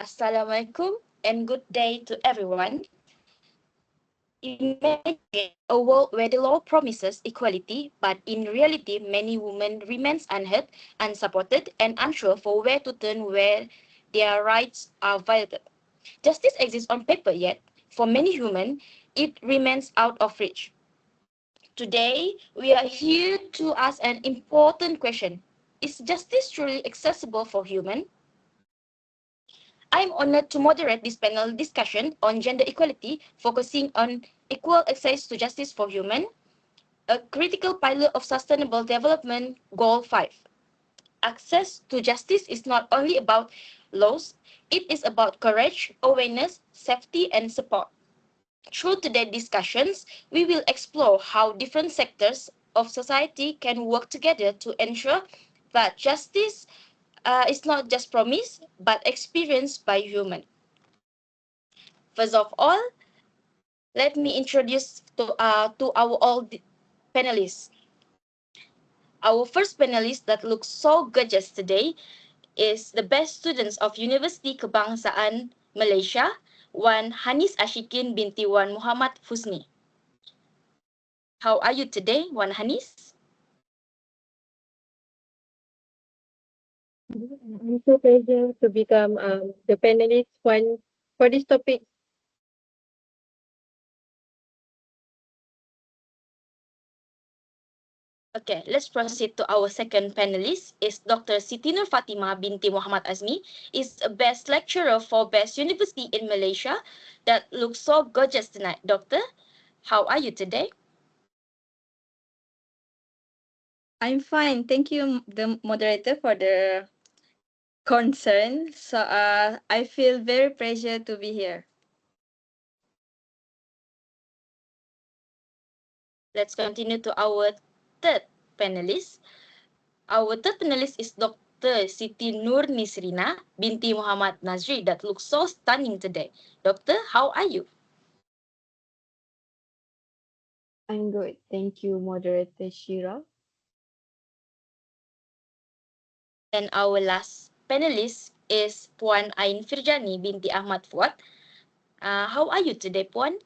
Assalamualaikum and good day to everyone. Imagine a world where the law promises equality, but in reality, many women remains unheard, unsupported, and unsure for where to turn where their rights are violated. Justice exists on paper, yet for many women, it remains out of reach. Today, we are here to ask an important question: is justice truly accessible for human? I'm honored to moderate this panel discussion on gender equality, focusing on equal access to justice for women, a critical pillar of Sustainable Development Goal 5. Access to justice is not only about laws, it is about courage, awareness, safety, and support. Through today's discussions, we will explore how different sectors of society can work together to ensure that justice is not just promised, but experienced by humans. First of all, let me introduce to our all panelists. Our first panelist that looks so gorgeous today is the best students of University Kebangsaan Malaysia, Wan HANIS ASHIKIN binti Wan Muhammad HUSNI. How are you today, Wan HANIS? I'm so pleasure to become the panelist one for this topic. Okay, let's proceed to our second panelist. Is Dr. Siti Nurfatimah binti Muhammad Hazmie is a best lecturer for best university in Malaysia that looks so gorgeous tonight. Doctor, how are you today? I'm fine. Thank you, the moderator, for the concern. So I feel very pleasure to be here. Let's continue to our third panelist. Our third panelist is Dr. Siti NURNISREENA binti Muhammad NAZRY that looks so stunning today. Doctor, how are you? I'm good. Thank you, Moderator Shira. And our last panelist is Puan Ain FIRJANI binti AHMAD FUAD. How are you today, Puan?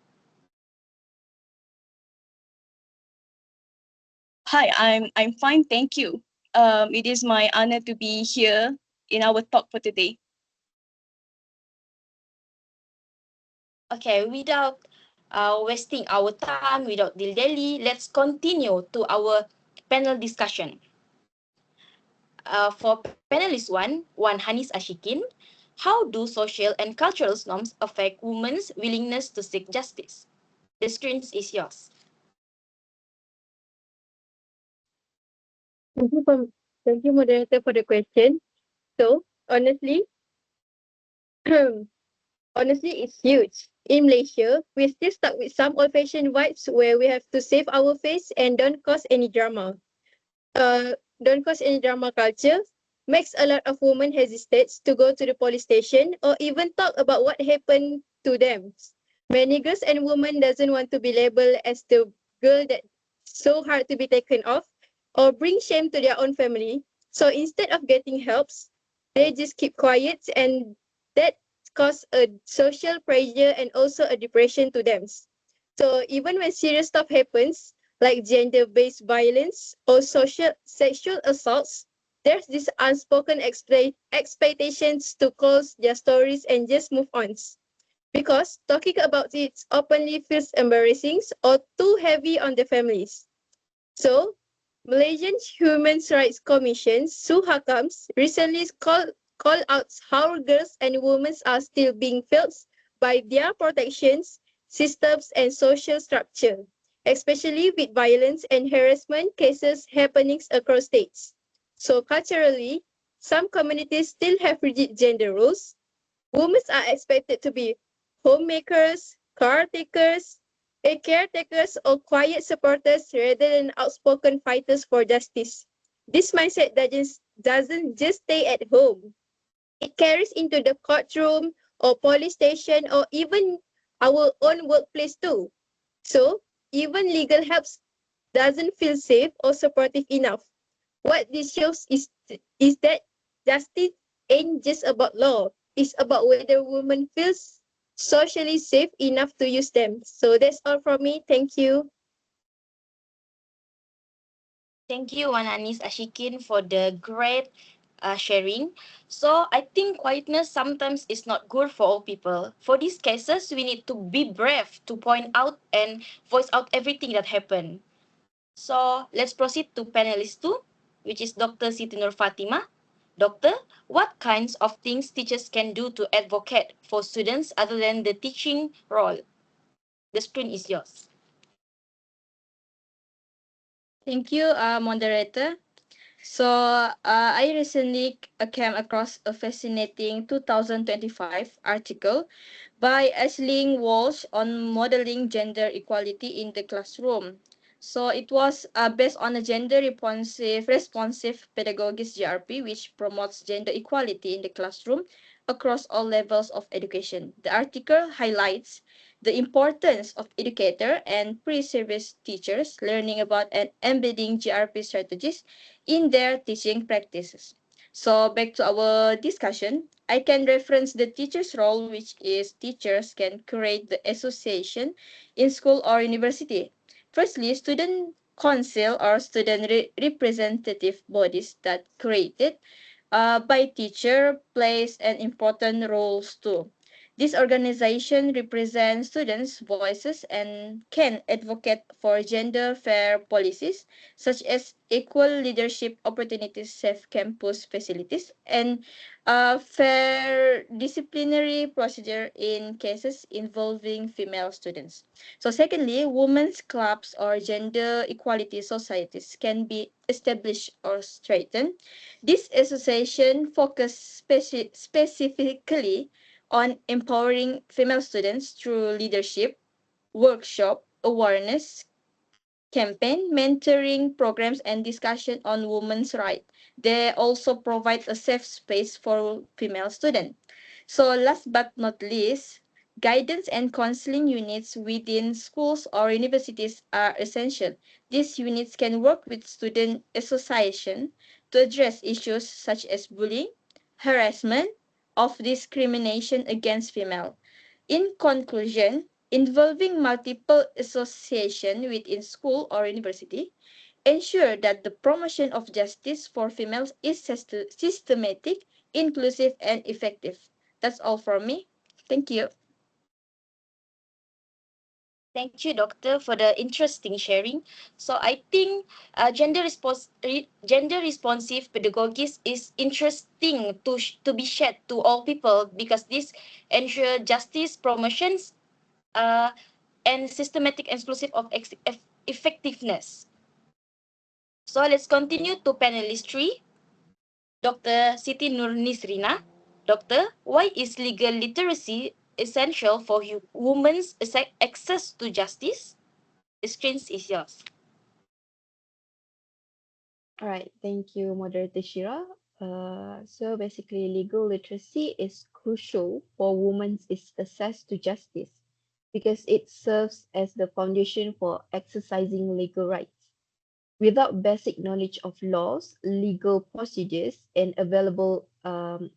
Hi, I'm fine, thank you. It is my honor to be here in our talk for today. Okay, without wasting our time, without dilly-dally, let's continue to our panel discussion. For panelist one, HANIS ASHIKIN, how do social and cultural norms affect women's willingness to seek justice? The screen is yours. Thank you, Moderator, for the question. So, honestly, honestly, it's huge. In Malaysia, we're still stuck with some old-fashioned vibes where we have to save our face and don't cause any drama. Don't cause any drama culture makes a lot of women hesitate to go to the police station or even talk about what happened to them. Many girls and women doesn't want to be labeled as the girl that's so hard to be taken off or bring shame to their own family. So instead of getting helps, they just keep quiet, and that cause a social pressure and also a depression to them. So even when serious stuff happens, like gender-based violence or sexual assaults, there's this unspoken expectations to close their stories and just move on. Because talking about it openly feels embarrassing or too heavy on the families. So, Malaysian Human Rights Commission, SUHAKAMS, recently called out how girls and women are still being failed by their protections, systems, and social structure, especially with violence and harassment cases happening across states. So culturally, some communities still have rigid gender roles. Women are expected to be homemakers, caretakers, or quiet supporters rather than outspoken fighters for justice. This mindset doesn't just stay at home. It carries into the courtroom or police station or even our own workplace too. So even legal help doesn't feel safe or supportive enough. What this shows is that justice ain't just about law. It's about whether women feels socially safe enough to use them. So that's all from me. Thank you. Thank you, Wananis Ashikin, for the great sharing. So I think quietness sometimes is not good for all people. For these cases, we need to be brave to point out and voice out everything that happened. So let's proceed to panelist 2, which is Dr. Siti Nurfatimah. Doctor, what kinds of things teachers can do to advocate for students other than the teaching role? The screen is yours. Thank you, moderator. So, I recently came across a fascinating 2025 article by Aisling Walsh on modeling gender equality in the classroom. So it was based on a gender responsive pedagogies GRP, which promotes gender equality in the classroom across all levels of education. The article highlights the importance of educator and pre-service teachers learning about and embedding GRP strategies in their teaching practices. So back to our discussion, I can reference the teacher's role, which is teachers can create the association in school or university. Firstly, student council or student representative bodies that created by teacher plays an important role too. This organization represents students' voices and can advocate for gender fair policies such as equal leadership opportunities, safe campus facilities, and fair disciplinary procedure in cases involving female students. So secondly, women's clubs or gender equality societies can be established or strengthened. This association focuses specifically on empowering female students through leadership, workshop, awareness, campaign, mentoring programs, and discussion on women's rights. They also provide a safe space for female students. So last but not least, guidance and counseling units within schools or universities are essential. These units can work with student association to address issues such as bullying, harassment, of discrimination against female. In conclusion, involving multiple association within school or university ensure that the promotion of justice for females is systematic, inclusive, and effective. That's all from me. Thank you. Thank you, Doctor, for the interesting sharing. So I think gender responsive pedagogies is interesting to be shared to all people because this ensure justice promotions uh, and systematic exclusive of effectiveness. So let's continue to panelist 3, Dr. Siti Nurnisreena. Doctor, why is legal literacy essential for women's access to justice? The screen is yours. All right, thank you, Moderator Shira. So basically, legal literacy is crucial for women's access to justice because it serves as the foundation for exercising legal rights. Without basic knowledge of laws, legal procedures, and available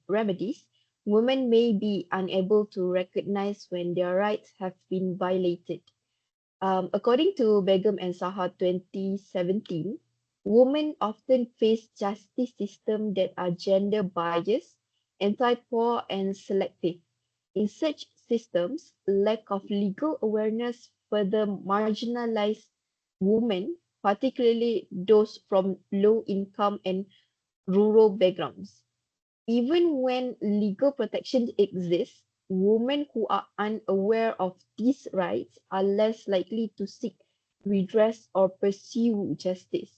remedies, women may be unable to recognize when their rights have been violated. According to Begum and Saha 2017, women often face justice systems that are gender biased, anti-poor, and selective. In such systems, lack of legal awareness further marginalize women, particularly those from low income and rural backgrounds. Even when legal protection exists, women who are unaware of these rights are less likely to seek redress or pursue justice.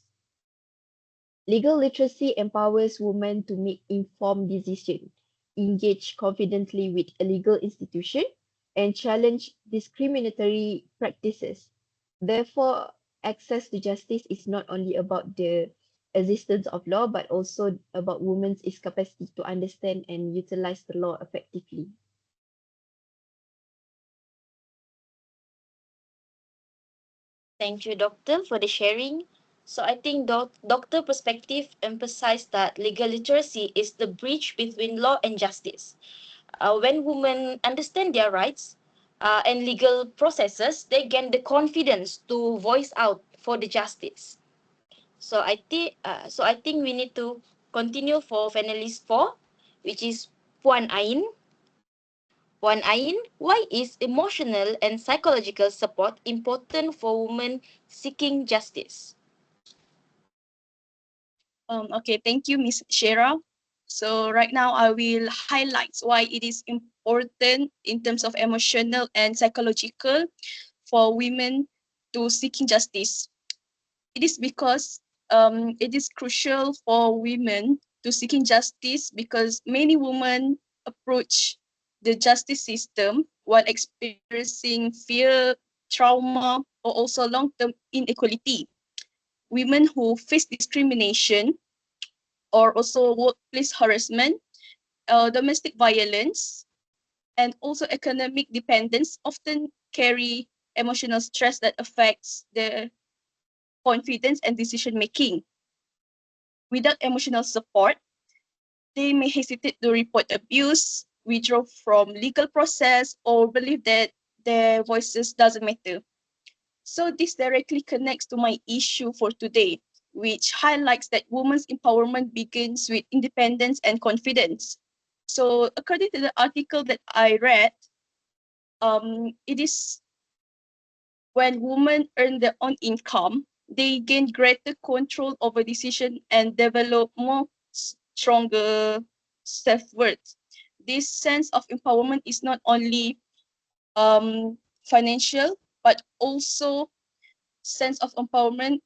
Legal literacy empowers women to make informed decisions, engage confidently with a legal institution, and challenge discriminatory practices. Therefore, access to justice is not only about the existence of law, but also about women's capacity to understand and utilize the law effectively. Thank you, Doctor, for the sharing. So I think Doctor perspective emphasized that legal literacy is the bridge between law and justice. When women understand their rights and legal processes, they gain the confidence to voice out for the justice. So I think we need to continue for finalist 4, which is Puan Ain. Puan Ain, why is emotional and psychological support important for women seeking justice? Okay, thank you, Miss Shera. So right now I will highlight why it is important in terms of emotional and psychological for women to seeking justice. It is because it is crucial for women to seeking justice because many women approach the justice system while experiencing fear, trauma, or also long-term inequality. Women who face discrimination or also workplace harassment, domestic violence, and also economic dependence often carry emotional stress that affects their confidence and decision making. Without emotional support, they may hesitate to report abuse, withdraw from legal process, or believe that their voices doesn't matter. So this directly connects to my issue for today, which highlights that women's empowerment begins with independence and confidence. So according to the article that I read, it is when women earn their own income, they gain greater control over decision and develop more stronger self-worth. This sense of empowerment is not only financial, but also sense of empowerment,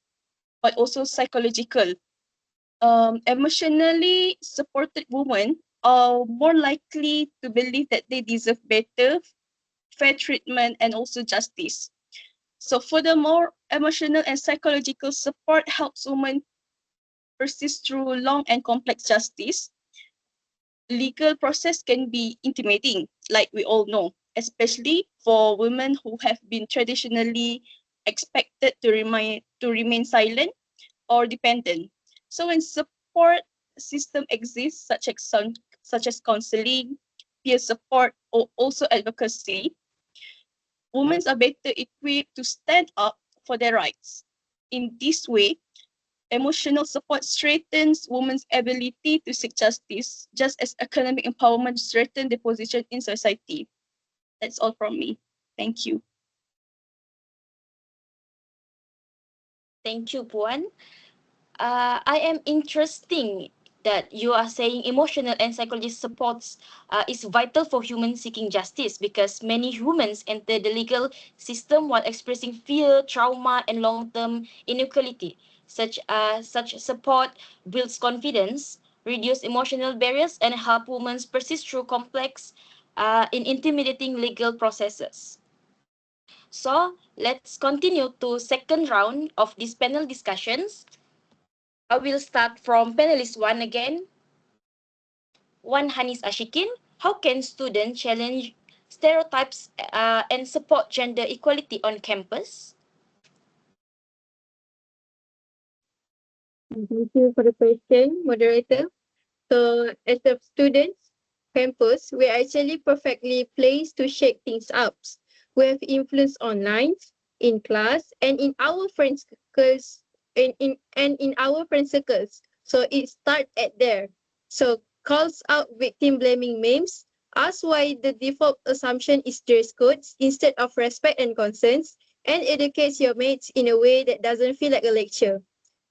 but also psychological. Emotionally supported women are more likely to believe that they deserve better, fair treatment, and also justice. So furthermore, emotional and psychological support helps women persist through long and complex justice. Legal process can be intimidating, like we all know, especially for women who have been traditionally expected to remain silent or dependent. So when support system exists, such as counseling, peer support, or also advocacy, women are better equipped to stand up for their rights. In this way, emotional support strengthens women's ability to seek justice, just as economic empowerment strengthens their position in society. That's all from me. Thank you. Thank you, Puan. I am interesting that you are saying emotional and psychological supports is vital for humans seeking justice because many humans enter the legal system while expressing fear, trauma, and long-term inequality. Such support builds confidence, reduce emotional barriers, and help women persist through complex in intimidating legal processes. So let's continue to second round of this panel discussions. I will start from panelist 1 again. One, HANIS ASHIKIN. How can students challenge stereotypes and support gender equality on campus? Thank you for the question, moderator. So as a student campus, we are actually perfectly placed to shake things up. We have influence online, in class, and in our friends circles, in our friend circles. So it starts at there. So calls out victim blaming memes, ask why the default assumption is dress codes instead of respect and concerns, and educates your mates in a way that doesn't feel like a lecture.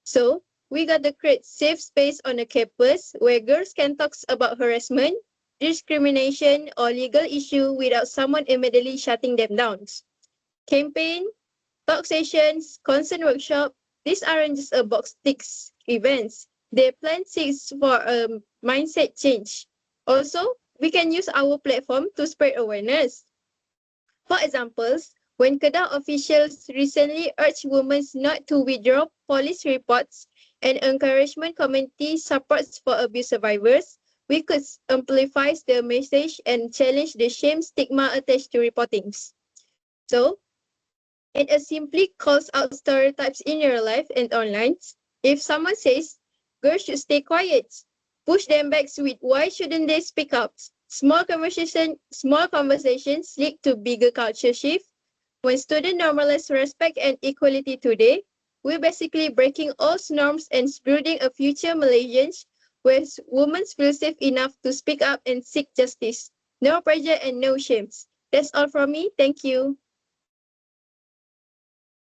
So we got to create safe space on the campus where girls can talk about harassment, discrimination, or legal issue without someone immediately shutting them down. Campaign, talk sessions, concern workshop, these aren't just a box ticks events. They plant seeds for a mindset change. Also, we can use our platform to spread awareness. For examples, when Kedah officials recently urged women not to withdraw police reports and encouragement community supports for abuse survivors, we could amplify the message and challenge the shame stigma attached to reportings. So, it simply calls out stereotypes in your life and online. If someone says, girls should stay quiet, push them back with why shouldn't they speak up? Small conversations lead to bigger culture shift. When students normalize respect and equality today, we're basically breaking all norms and building a future Malaysians where women feel safe enough to speak up and seek justice. No pressure and no shames. That's all from me. Thank you.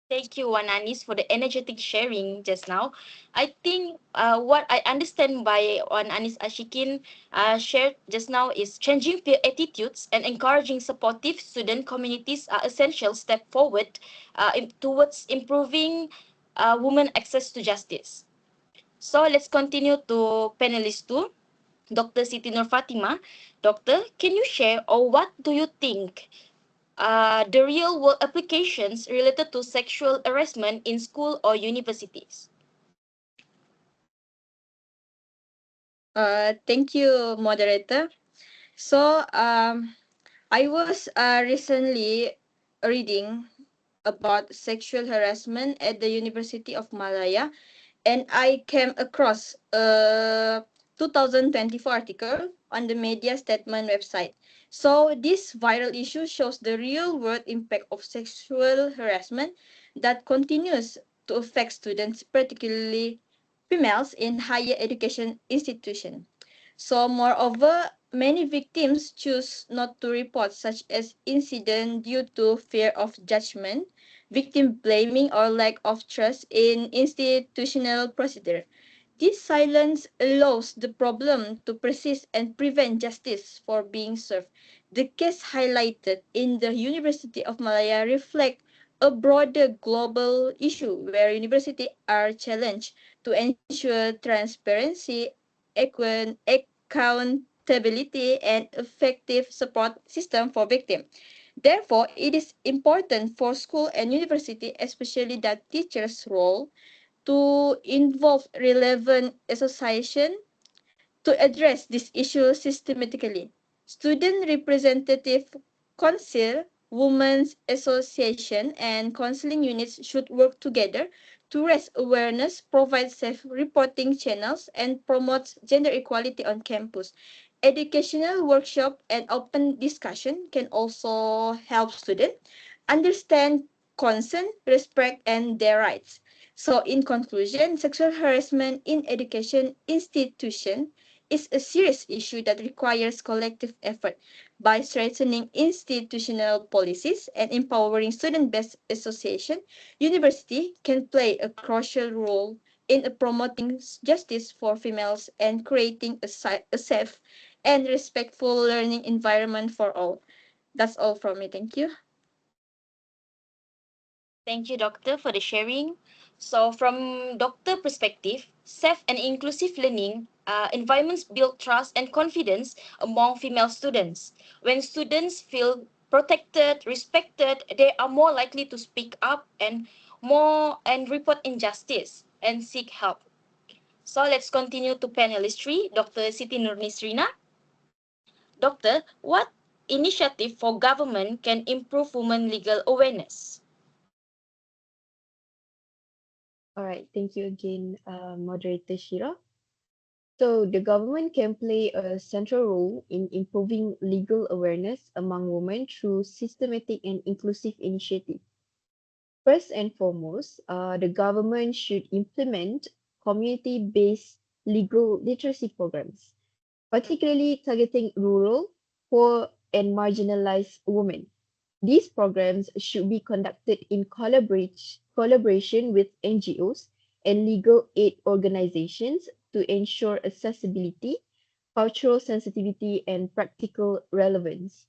Thank you, Wananis, for the energetic sharing just now. I think what I understand by Wananis Ashikin shared just now is changing peer attitudes and encouraging supportive student communities are essential step forward towards improving women access to justice. So let's continue to panelist 2, Dr. Siti Nurfatimah. Doctor, can you share or what do you think the real world applications related to sexual harassment in school or universities? Thank you, moderator. So, I was recently reading about sexual harassment at the University of Malaya, and I came across a 2024 article on the media statement website. So this viral issue shows the real world impact of sexual harassment that continues to affect students, particularly females in higher education institutions. So moreover, many victims choose not to report such as incident due to fear of judgment, victim blaming, or lack of trust in institutional procedure. This silence allows the problem to persist and prevent justice for being served. The case highlighted in the University of Malaya reflect a broader global issue where universities are challenged to ensure transparency, accountability, and effective support system for victims. Therefore, it is important for school and university, especially that teachers' role, to involve relevant association to address this issue systematically. Student Representative Council, Women's Association, and counseling units should work together to raise awareness, provide safe reporting channels, and promote gender equality on campus. Educational workshop and open discussion can also help students understand consent, respect, and their rights. So, in conclusion, sexual harassment in education institution is a serious issue that requires collective effort. By strengthening institutional policies and empowering student-based association, university can play a crucial role in promoting justice for females and creating a safe and respectful learning environment for all. That's all from me. Thank you. Thank you, Doctor, for the sharing. So, from Doctor perspective, safe and inclusive learning environments build trust and confidence among female students. When students feel protected, respected, they are more likely to speak up and report injustice and seek help. So let's continue to panelist 3, Dr. Siti Nurnisreena. Doctor, what initiative for government can improve women legal awareness? All right, thank you again, Moderator Shira. So the government can play a central role in improving legal awareness among women through systematic and inclusive initiatives. First and foremost, the government should implement community-based legal literacy programs, particularly targeting rural, poor, and marginalized women. These programs should be conducted in collaboration with NGOs and legal aid organizations to ensure accessibility, cultural sensitivity, and practical relevance.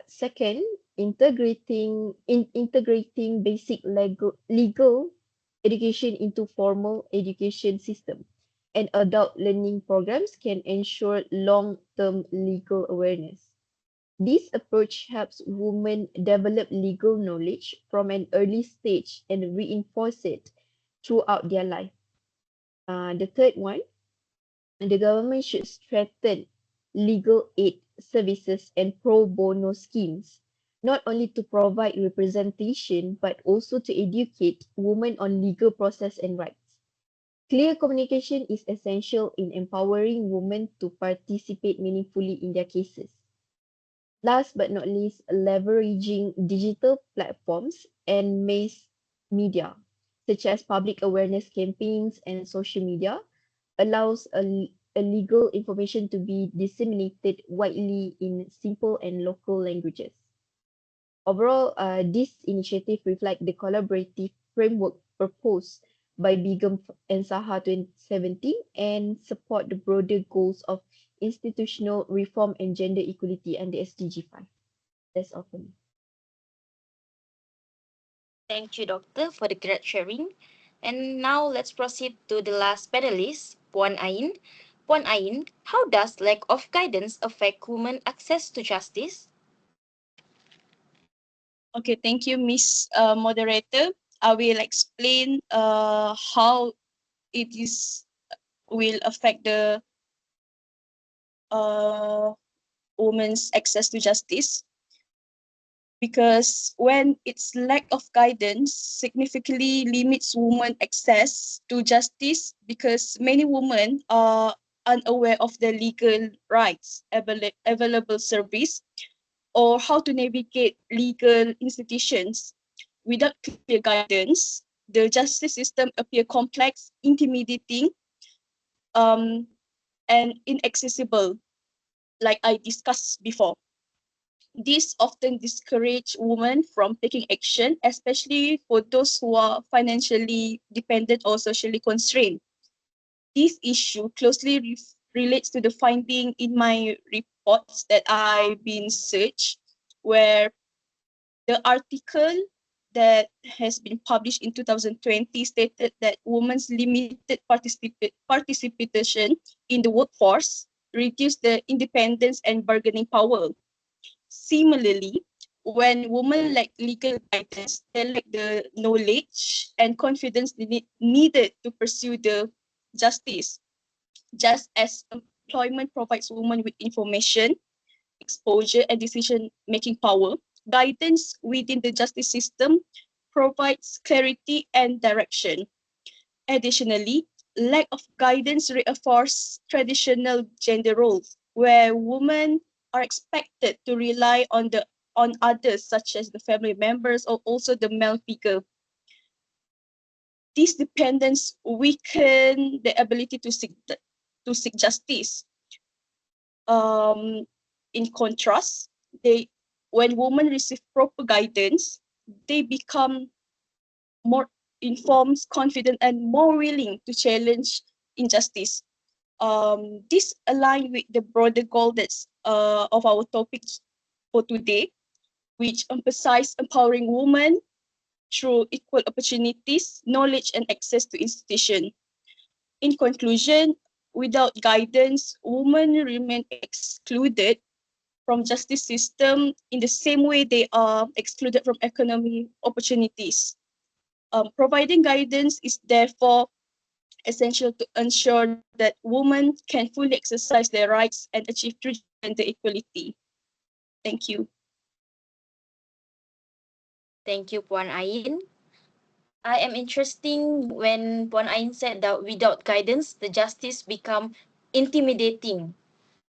Second, integrating basic legal education into formal education system and adult learning programs can ensure long-term legal awareness. This approach helps women develop legal knowledge from an early stage and reinforce it throughout their life. The third one, the government should strengthen legal aid services and pro bono schemes, not only to provide representation but also to educate women on legal process and rights. Clear communication is essential in empowering women to participate meaningfully in their cases. Last but not least, leveraging digital platforms and mass media, such as public awareness campaigns and social media, allows a legal information to be disseminated widely in simple and local languages. Overall, this initiative reflects the collaborative framework proposed by Begum and Saha 2017 and support the broader goals of institutional reform and gender equality under SDG 5. That's all for me. Thank you, Doctor, for the great sharing. And now let's proceed to the last panelist, Puan Ain. Puan Ain, how does lack of guidance affect women access to justice? Okay, thank you, Miss Moderator. I will explain how it is will affect the uh, women's access to justice. Because when its lack of guidance significantly limits women access to justice, because many women are unaware of the legal rights, available service, or how to navigate legal institutions. Without clear guidance, the justice system appear complex, intimidating, um, and inaccessible, like I discussed before. This often discourages women from taking action, especially for those who are financially dependent or socially constrained. This issue closely relates to the finding in my reports that I've been searched, where the article that has been published in 2020 stated that women's limited participation in the workforce reduced the independence and bargaining power. Similarly, when women lack legal guidance, they lack the knowledge and confidence needed to pursue the justice. Just as employment provides women with information, exposure, and decision-making power, guidance within the justice system provides clarity and direction. Additionally, lack of guidance reinforces traditional gender roles, where women are expected to rely on others, such as the family members or also the male figure. This dependence weaken the ability to seek justice. In contrast, when women receive proper guidance, they become more informed, confident, and more willing to challenge injustice. This aligns with the broader goal that's of our topics for today, which emphasize empowering women through equal opportunities, knowledge, and access to institutions. In conclusion, without guidance, women remain excluded from justice system in the same way they are excluded from economic opportunities. Providing guidance is therefore essential to ensure that women can fully exercise their rights and achieve true gender equality. Thank you. Thank you, Puan Ain. I am interesting when Puan Ain said that without guidance, the justice become intimidating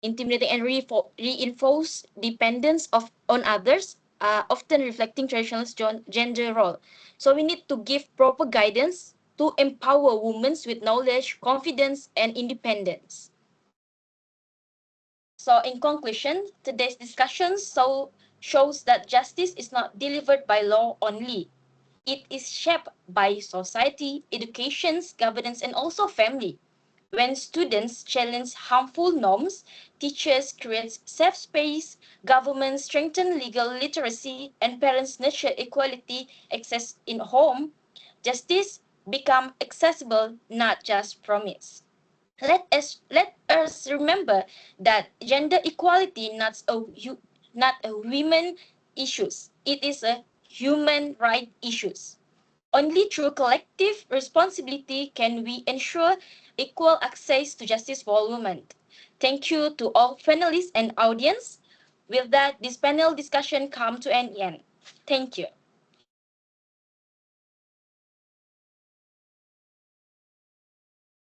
and reinforce dependence on others, often reflecting traditional gender role. So we need to give proper guidance to empower women with knowledge, confidence, and independence. So in conclusion, today's discussion shows that justice is not delivered by law only. It is shaped by society, educations, governance, and also family. When students challenge harmful norms, teachers create safe space, governments strengthen legal literacy, and parents nurture equality access in home, justice become accessible, not just promise. Let us remember that gender equality not a women issues. It is a human right issues. Only through collective responsibility can we ensure equal access to justice for all women. Thank you to all panelists and audience. With that, this panel discussion come to an end. Thank you.